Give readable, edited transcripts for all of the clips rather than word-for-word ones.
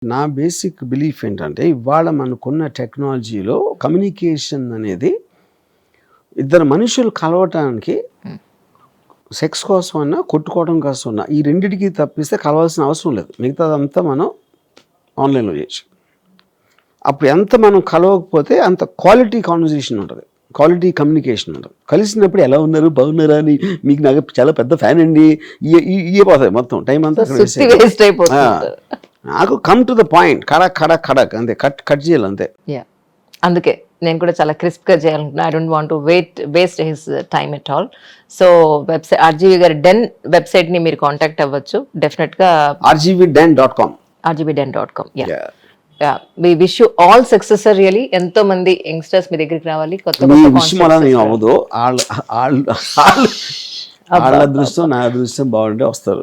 నా basic belief ఏంటంటే ఇవాళ మనకున్న టెక్నాలజీలో కమ్యూనికేషన్ అనేది ఇద్దరు మనుషులు కలవటానికి సెక్స్ కోసం అన్నా కొట్టుకోవడం కోసం అన్నా ఈ రెండిటికి తప్పిస్తే కలవాల్సిన అవసరం లేదు. మిగతాదంతా మనం ఆన్లైన్లో చేయొచ్చు. అప్పుడు ఎంత మనం కలవకపోతే అంత క్వాలిటీ కాన్వర్జేషన్ ఉంటుంది, క్వాలిటీ కమ్యూనికేషన్ ఉంటుంది. కలిసినప్పుడు ఎలా ఉన్నారు, బాగున్నారా అని మీకు నాకు చాలా పెద్ద ఫ్యాన్ అండి ఇవే పోతాయి, మొత్తం టైం అంతా వేస్ట్ అయిపోతుంది. నాకు కమ్ టు ద పాయింట్, కడక్ అంతే, కట్ చేయాలి అంతే. అందుకే నేను కూడా చాలా క్రిస్ప్ గా చేయాలనుకున్నా. I don't want to waste his time at all. So website RGV గారి డెన్ వెబ్సైట్ ని మీరు కాంటాక్ట్ అవ్వచ్చు డెఫినెట్ గా. rgbden.com. rgbden.com. We wish you all success. Really ఎంతో మంది యంగ్స్టర్స్ మీ దగ్గరికి రావాలి. వాళ్ళ అదృష్టం నా అదృష్టం బాగుంటే వస్తారు.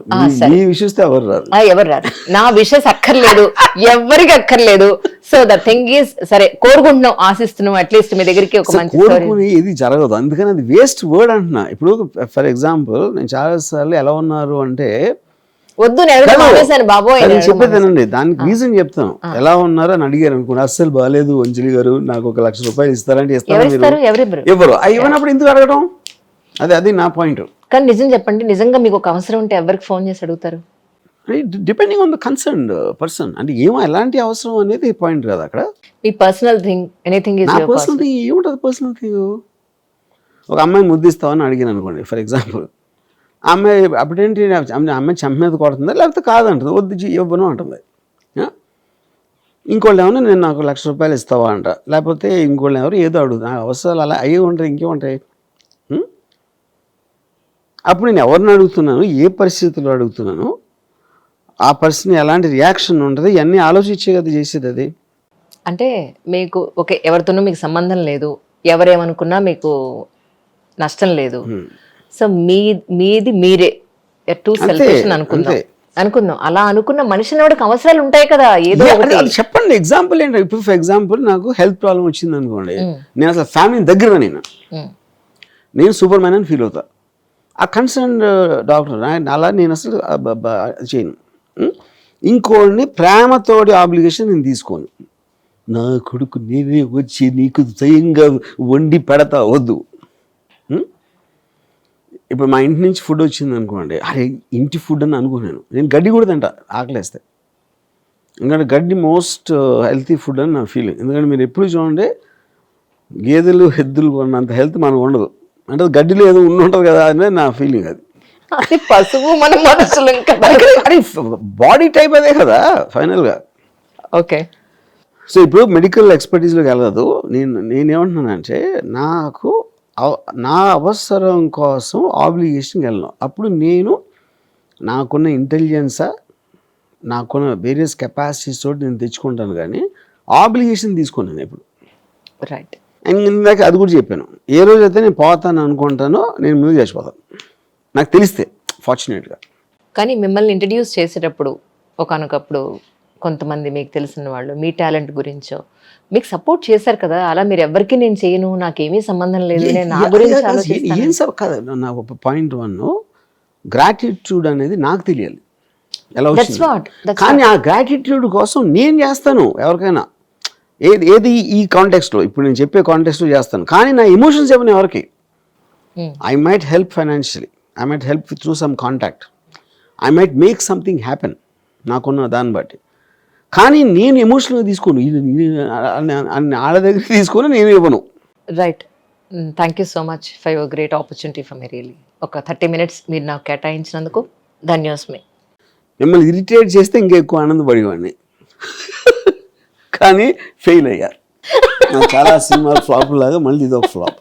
మీ విషయస్తే ఎవరు రారు, ఎవరు రారు. నా విషయస్ అక్కర్లేదు, ఎవరికి అక్కర్లేదు. సో ద థింగ్ ఈస్, సరే కోరుకుంటున్నాం, ఆశిస్తున్నాం, అట్లీస్ట్ మీ దగ్గరికి ఒక మంచి కోరుకుని ఇది జరగదు. అందుకని అది వేస్ట్ వర్డ్ అంటున్నా. ఇప్పుడు ఫర్ ఎగ్జాంపుల్ నేను చాలా సార్లు ఎలా ఉన్నారు అంటే వద్దు బాబోయ్ చెప్పేదానండి, దానికి రీజన్ చెప్తాను. ఎలా ఉన్నారు అని అడిగారు అనుకోండి, అస్సలు బాగాలేదు అంజలి గారు, నాకు 1,00,000 రూపాయలు ఇస్తారంటే ఇస్తారు. ఎవరు ఇవ్వనప్పుడు ఎందుకు అడగడం? అది నా పాయింట్. కానీ నిజం చెప్పండి, నిజంగా మీకు ఒక అవసరం ఉంటే ఎవరికి ఫోన్ చేసి అడుగుతారు? Depending on the concerned person. అంటే ఏమో ఎలాంటి అవసరం అనేది పాయింట్ కదా అక్కడ. మీ personal thing, anything is your personal thing. ఏముంటుంది పర్సనల్ థింగ్? ఒక అమ్మాయిని ముద్దిస్తావని అడిగాను అనుకోండి ఫర్ ఎగ్జాంపుల్, అమ్మాయి అప్పుడేంటి అమ్మాయి చెంప మీద కొడుతుందా లేకపోతే కాదంటుంది, వద్దు ఇవ్వను అంటుంది. ఇంకోళ్ళు ఏమన్నా నేను నాకు 1,00,000 రూపాయలు ఇస్తావా అంట, లేకపోతే ఇంకోళ్ళు ఎవరు ఏదో అడుగుతుంది. నాకు అవసరాలు అలా అయ్యే ఉంటాయి, ఇంకేముంటాయి. అప్పుడు నేను ఎవరిని అడుగుతున్నాను, ఏ పరిస్థితుల్లో అడుగుతున్నాను, ఆ పర్సన్ ఎలాంటి రియాక్షన్ ఉంటుంది, ఇవన్నీ ఆలోచించే కదా చేసేది. అది అంటే మీకు ఓకే, ఎవరితోనూ మీకు సంబంధం లేదు, ఎవరేమనుకున్నా మీకు నష్టం లేదు. సో మీది మీరే టూ సెల్ఫిష్ అనుకుందాం. అలా అనుకున్న మనిషిని వాడికి అవసరాలు ఉంటాయి కదా, ఏదో చెప్పండి. ఎగ్జాంపుల్ ఏంటో, ఇప్పుడు ఫర్ ఎగ్జాంపుల్ నాకు హెల్త్ ప్రాబ్లం వచ్చింది అనుకోండి, నేను అసలు ఫ్యామిలీ దగ్గర నేను సూపర్ మ్యాన్ అని ఫీల్ అవుతా. ఆ కన్సర్న్ డాక్టర్ అలా నేను అసలు చేయను. ఇంకోడిని ప్రేమతోటి ఆబ్లిగేషన్ నేను తీసుకోను. నా కొడుకు నేనే వచ్చి నీకు స్వయంగా వండి పెడతా, వద్దు. ఇప్పుడు మా ఇంటి నుంచి ఫుడ్ వచ్చింది అనుకోండి, అరే ఇంటి ఫుడ్ అని అనుకున్నాను. నేను గడ్డి కూడా తింటా ఆకలేస్తే, ఎందుకంటే గడ్డి మోస్ట్ హెల్తీ ఫుడ్ అని నా ఫీలింగ్. ఎందుకంటే మీరు ఎప్పుడు చూడండి, గేదెలు ఎద్దులు కొన్నంత హెల్త్ మనకు ఉండదు, అంటే గడ్డిలో ఏదో ఉంటుంది కదా అనేది నా ఫీలింగ్. అది పశువు మన మనుషులు బాడీ టైప్ అదే కదా ఫైనల్గా. ఓకే, సో ఇప్పుడు మెడికల్ ఎక్స్పర్టీస్లోకి వెళ్ళదు. నేనేమంటున్నానంటే, నాకు నా అవసరం కోసం ఆబ్లిగేషన్కి వెళ్ళను. అప్పుడు నేను నాకున్న ఇంటెలిజెన్సా, నాకున్న వేరియస్ కెపాసిటీస్ తోటి నేను తెచ్చుకుంటాను, కానీ ఆబ్లిగేషన్ తీసుకున్నాను ఎప్పుడు. రైట్. ఇందాక అది కూడా చెప్పాను, ఏ రోజైతే నేను పోతాను అనుకుంటానో నేను ముందు చచ్చిపోతాను, నాకు తెలిస్తే ఫార్చునేట్గా. కానీ మిమ్మల్ని ఇంట్రడ్యూస్ చేసేటప్పుడు ఒకనొకప్పుడు కొంతమంది మీకు తెలిసిన వాళ్ళు మీ టాలెంట్ గురించో మీకు సపోర్ట్ చేశారు కదా, అలా మీరు ఎవరికి నేను చేయను, నాకేమీ సంబంధం లేదు, నేను నా గురించి ఆలోచిస్తాను. నా పాయింట్ 1, గ్రాటిట్యూడ్ అనేది నాకు తెలియాలి ఎలా వచ్చింది. కానీ ఆ గ్రాటిట్యూడ్ కోసం నేను చేస్తాను ఎవరికైనా, ఏది ఈ కాంటెక్స్ట్లో, ఇప్పుడు నేను చెప్పే కాంటెక్స్ట్లో చేస్తాను. కానీ నా ఎమోషన్స్ ఏమైనా ఎవరికి, I might help financially, I might help through some contact, I might make something happen నాకున్న దాన్ని బట్టి. కానీ నేను ఎమోషనల్గా తీసుకోను, వాళ్ళ దగ్గర తీసుకొని నేను ఇవ్వను. Right. Thank you so much for your great opportunity for me. Really ఒక 30 minutes మీరు నాకు కేటాయించినందుకు ధన్యవాదమే. మిమ్మల్ని ఇరిటేట్ చేస్తే ఇంకా ఎక్కువ ఆనందపడేవాడిని, కానీ ఫెయిల్ అయ్యారు. చాలా సినిమా ఫ్లాప్ లాగా మళ్ళీ ఇదొక ఫ్లాప్.